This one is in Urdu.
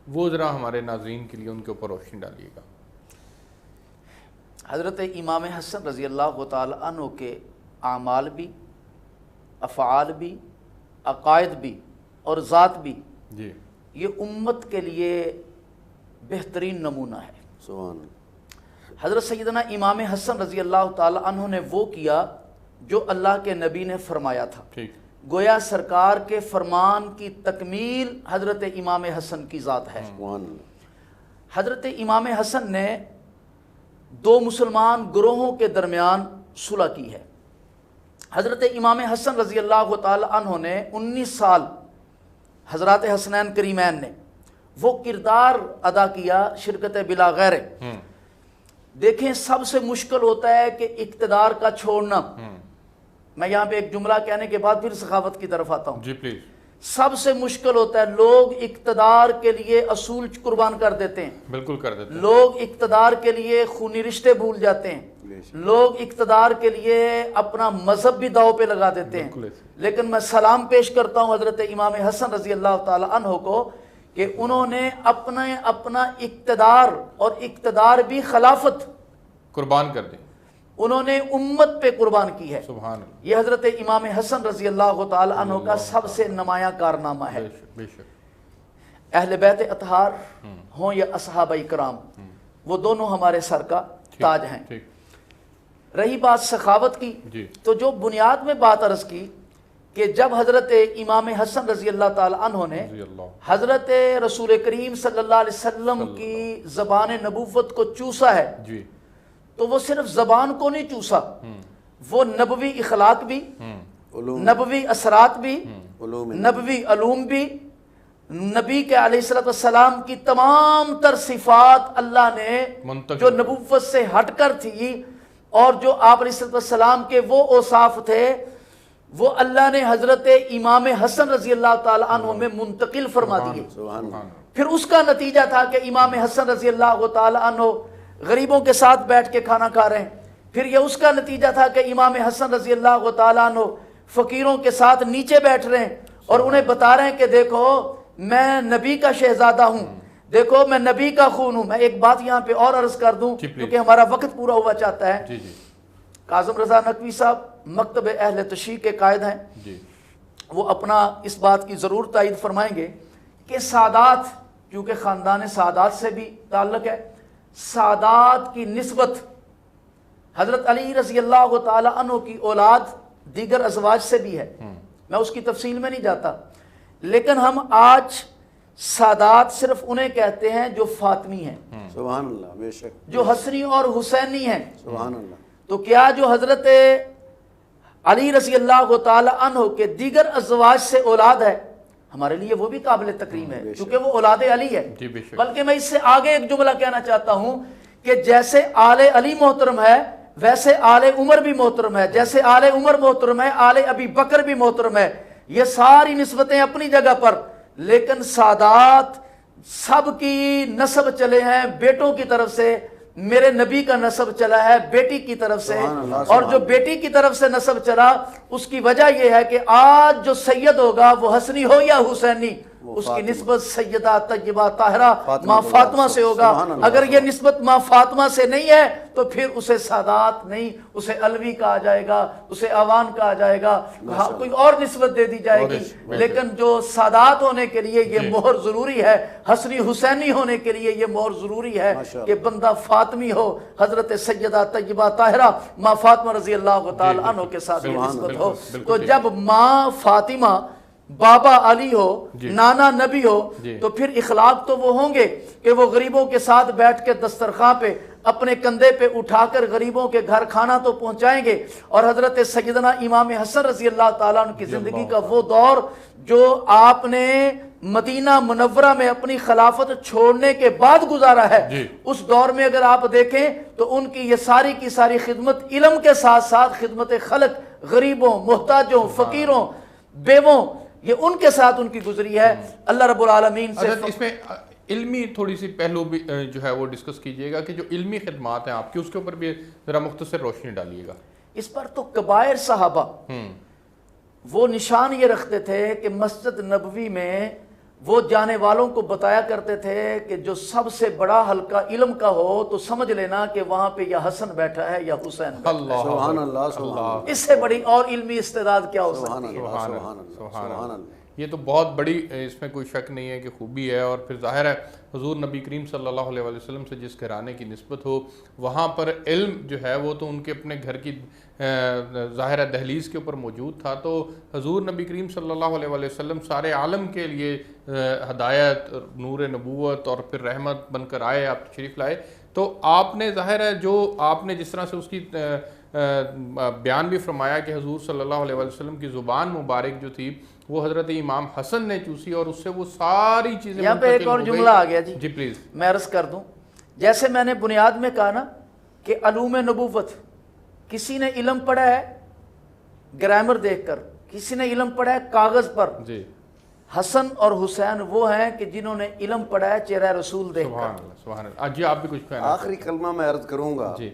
وہ ذرا ہمارے ناظرین کے لیے ان کے اوپر روشنی ڈالیے گا۔ حضرت امام حسن رضی اللہ تعالی عنہ کے اعمال بھی، افعال بھی، عقائد بھی اور ذات بھی جی یہ امت کے لیے بہترین نمونہ ہے۔ سبحان اللہ۔ حضرت سیدنا امام حسن رضی اللہ تعالی عنہ نے وہ کیا جو اللہ کے نبی نے فرمایا تھا، ٹھیک، گویا سرکار کے فرمان کی تکمیل حضرت امام حسن کی ذات ہے۔ سبحان اللہ۔ حضرت امام حسن نے دو مسلمان گروہوں کے درمیان صلح کی ہے۔ حضرت امام حسن رضی اللہ تعالی عنہ نے 19 سال حضرات حسنین کریمین نے وہ کردار ادا کیا شرکت بلا غیر۔ دیکھیں سب سے مشکل ہوتا ہے کہ اقتدار کا چھوڑنا۔ میں یہاں پہ ایک جملہ کہنے کے بعد پھر سخاوت کی طرف آتا ہوں۔ جی پلیز۔ سب سے مشکل ہوتا ہے، لوگ اقتدار کے لیے اصول قربان کر دیتے ہیں، بالکل کر دیتے ہیں۔ لوگ اقتدار کے لیے خونی رشتے بھول جاتے ہیں، لوگ اقتدار کے لیے اپنا مذہب بھی داؤ پہ لگا دیتے ہیں۔ لیکن میں سلام پیش کرتا ہوں حضرت امام حسن رضی اللہ تعالی عنہ کو کہ انہوں نے اپنا اقتدار اور اقتدار بھی خلافت قربان کر دیں، انہوں نے امت پہ قربان کی ہے۔ سبحان اللہ۔ یہ حضرت امام حسن رضی اللہ تعالی عنہ کا سب سے نمایاں کارنامہ ہے۔ بے شک، بے شک۔ اہل بیت اطہار ہوں یا اصحابہ کرام، وہ دونوں ہمارے سر کا تاج ہیں۔ ٹھیک، رہی بات سخاوت کی، جی تو جو بنیاد میں بات عرض کی کہ جب حضرت امام حسن رضی اللہ تعالی عنہ نے رضی اللہ، حضرت رسول کریم صلی اللہ علیہ وسلم کی زبان نبوت کو چوسا ہے، جی تو وہ صرف زبان کو نہیں چوسا، وہ نبوی اخلاق بھی، نبوی اثرات بھی، نبوی علوم بھی، نبی کے علیہ السلام کی تمام تر صفات اللہ نے منتقل جو نبوت سے ہٹ کر تھی اور جو آپ علیہ السلام کے وہ اوصاف تھے وہ اللہ نے حضرت امام حسن رضی اللہ تعالی عنہ میں منتقل فرما دیے۔ سبحان اللہ۔ پھر اس کا نتیجہ تھا کہ امام حسن رضی اللہ تعالی عنہ غریبوں کے ساتھ بیٹھ کے کھانا کھا رہے ہیں۔ پھر یہ اس کا نتیجہ تھا کہ امام حسن رضی اللہ تعالی عنہ فقیروں کے ساتھ نیچے بیٹھ رہے ہیں اور انہیں بتا رہے ہیں کہ دیکھو میں نبی کا شہزادہ ہوں، دیکھو میں نبی کا خون ہوں۔ میں ایک بات یہاں پہ اور عرض کر دوں کیونکہ ہمارا وقت پورا ہوا چاہتا ہے۔ جی جی کاظم رضا نقوی صاحب مکتب اہل تشیع کے قائد ہیں، جی، وہ اپنا اس بات کی ضرور تائید فرمائیں گے کہ سادات، کیونکہ خاندان سادات سے بھی تعلق ہے، سادات کی نسبت حضرت علی رضی اللہ تعالی عنہ کی اولاد دیگر ازواج سے بھی ہے۔ میں اس کی تفصیل میں نہیں جاتا، لیکن ہم آج سادات صرف انہیں کہتے ہیں جو فاطمی ہیں، سبحان اللہ، بے شک، جو حسنی اور حسینی ہیں۔ سبحان اللہ۔ تو کیا جو حضرت علی رضی اللہ تعالی عنہ کے دیگر ازواج سے اولاد ہے، ہمارے لیے وہ بھی قابل تکریم ہے کیونکہ وہ اولاد علی ہے۔ جی بے شک۔ بلکہ میں اس سے آگے ایک جملہ کہنا چاہتا ہوں کہ جیسے آل علی محترم ہے ویسے آل عمر بھی محترم ہے، جیسے آل عمر محترم ہے آل ابی بکر بھی محترم ہے۔ یہ ساری نسبتیں اپنی جگہ پر، لیکن سادات سب کی نسب چلے ہیں بیٹوں کی طرف سے۔ میرے نبی کا نسب چلا ہے بیٹی کی طرف سے، اور جو بیٹی کی طرف سے نسب چلا اس کی وجہ یہ ہے کہ آج جو سید ہوگا وہ حسنی ہو یا حسینی، اس کی نسبت سیدہ طیبہ طاہرہ ماں فاطمہ سے ہوگا۔ اگر یہ نسبت ماں فاطمہ سے نہیں ہے تو پھر اسے سادات نہیں، اسے علوی کہا جائے گا، اسے اوان کہا جائے گا، کوئی اور نسبت دے دی جائے گی۔ لیکن جو سادات ہونے کے لیے یہ مہر ضروری ہے، حسنی حسینی ہونے کے لیے یہ مہر ضروری ہے کہ بندہ فاطمی ہو، حضرت سیدہ طیبہ طاہرہ ماں فاطمہ رضی اللہ تعالی عنہ کے ساتھ یہ نسبت ہو۔ تو جب ماں فاطمہ بابا علی ہو، نانا نبی ہو، تو پھر اخلاق تو وہ ہوں گے کہ وہ غریبوں کے ساتھ بیٹھ کے دسترخوان پہ اپنے کندھے پہ اٹھا کر غریبوں کے گھر کھانا تو پہنچائیں گے۔ اور حضرت سیدنا امام حسن رضی اللہ تعالیٰ عنہ کی زندگی کا وہ دور جو آپ نے مدینہ منورہ میں اپنی خلافت چھوڑنے کے بعد گزارا ہے، اس دور میں اگر آپ دیکھیں تو ان کی یہ ساری کی ساری خدمت علم کے ساتھ ساتھ خدمت خلق، غریبوں، محتاجوں، فقیروں، بیووں، یہ ان کے ساتھ ان کی گزری ہے۔ اللہ رب العالمین سے اس میں علمی تھوڑی سی پہلو بھی جو ہے وہ ڈسکس کیجئے گا کہ جو علمی خدمات ہیں آپ کی، اس کے اوپر بھی ذرا مختصر روشنی ڈالیے گا۔ اس پر تو کبائر صحابہ وہ نشان یہ رکھتے تھے کہ مسجد نبوی میں وہ جانے والوں کو بتایا کرتے تھے کہ جو سب سے بڑا حلقہ علم کا ہو تو سمجھ لینا کہ وہاں پہ یا حسن بیٹھا ہے یا حسین بیٹھا اللہ سبحان اللہ سبحان اللہ ہے۔ اس سے بڑی اور علمی استعداد کیا ہو سبحان سکتی ہے؟ اللہ سبحان سبحان اللہ، اللہ سبحان سبحان اللہ۔ اللہ۔ یہ تو بہت بڑی اس میں کوئی شک نہیں ہے کہ خوبی ہے، اور پھر ظاہر ہے حضور نبی کریم صلی اللہ علیہ وسلم سے جس گھرانے کی نسبت ہو وہاں پر علم جو ہے وہ تو ان کے اپنے گھر کی ظاہر ہے دہلیز کے اوپر موجود تھا، تو حضور نبی کریم صلی اللہ علیہ وسلم سارے عالم کے لیے ہدایت، نور نبوت اور پھر رحمت بن کر آئے، آپ تشریف لائے۔ تو آپ نے ظاہر ہے جو آپ نے جس طرح سے اس کی بیان بھی فرمایا کہ حضور صلی اللہ علیہ وسلم کی زبان مبارک جو تھی وہ حضرت امام حسن نے چوسی اور اس سے وہ ساری چیزیں یہاں پہ ایک اور جملہ آ گیا جی پلیز میں عرض کر دوں، جیسے میں نے بنیاد میں کہا نا کہ علوم نبوت، کسی نے علم پڑھا ہے گرامر دیکھ کر، کسی نے علم پڑھا ہے کاغذ پر، جی حسن اور حسین وہ ہیں کہ جنہوں نے علم پڑھا ہے چہرہ رسول دیکھ کر۔ سبحان اللہ سبحان اللہ۔ جی آپ بھی کچھ کہنا آخری کلمہ میں عرض کروں گا جی